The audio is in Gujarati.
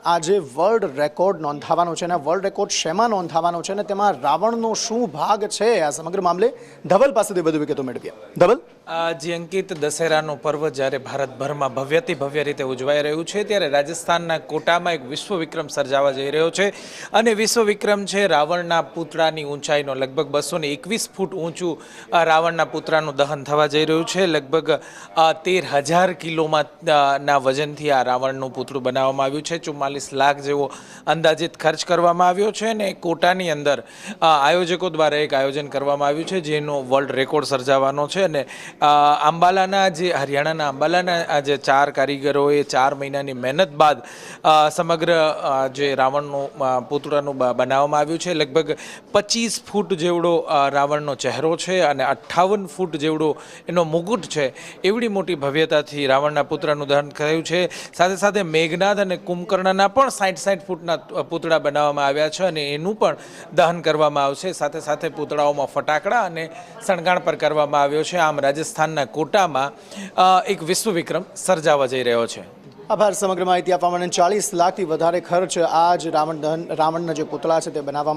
આજે વર્લ્ડ રેકોર્ડ નોંધાવાનો છે અને વર્લ્ડ રેકોર્ડ શેમાં નોંધાવાનો છે અને તેમાં રાવણનો શું ભાગ છે આ સમગ્ર મામલે ધવલ પાસેથી વધુ વિગતો મેળવીએ. ધવલ, જે અંકિત, દશેરાનું પર્વ જ્યારે ભારતભરમાં ભવ્યથી ભવ્ય રીતે ઉજવાઈ રહ્યું છે ત્યારે રાજસ્થાનના કોટામાં એક વિશ્વ વિક્રમ સર્જાવા જઈ રહ્યો છે અને વિશ્વ વિક્રમ છે રાવણના પુતળાની ઊંચાઈનો લગભગ 221 ફૂટ ઊંચું રાવણના પુતળાનું દહન થવા જઈ રહ્યું છે. લગભગ 13,000 કિલોમાં ના વજનથી આ રાવણનું પુતળું બનાવવામાં આવ્યું છે. 44 લાખ જેવો અંદાજિત ખર્ચ કરવામાં આવ્યો છે અને કોટાની અંદર આયોજકો દ્વારા એક આયોજન કરવામાં આવ્યું છે જેનો વર્લ્ડ રેકોર્ડ સર્જાવાનો છે. અને અંબાલાના જે હરિયાણાના અંબાલાના જે 4 કારીગરોએ 4 મહિનાની મહેનત બાદ સમગ્ર જે રાવણનું પુતળાનું બનાવવામાં આવ્યું છે. લગભગ 25 ફૂટ જેવડો રાવણનો ચહેરો છે અને 58 ફૂટ જેવડો એનો મુકુટ છે. એવડી મોટી ભવ્યતાથી રાવણના પુતળાનું દહન થયું છે. સાથે સાથે મેઘનાદ અને કુંભકર્ણના પણ 60 ફૂટના પુતળા બનાવવામાં આવ્યા છે અને એનું પણ દહન કરવામાં આવશે. સાથે સાથે પુતળાઓમાં ફટાકડા અને શણગાણ પર કરવામાં આવ્યો છે. આમ રાજસ્થાનના કોટામાં એક વિશ્વ વિક્રમ સર્જાવા જઈ રહ્યો છે. આભાર સમગ્ર માહિતી આપવા માટે. 40 લાખથી વધારે ખર્ચ આજ રાવણના જે પુતળા છે તે બનાવવામાં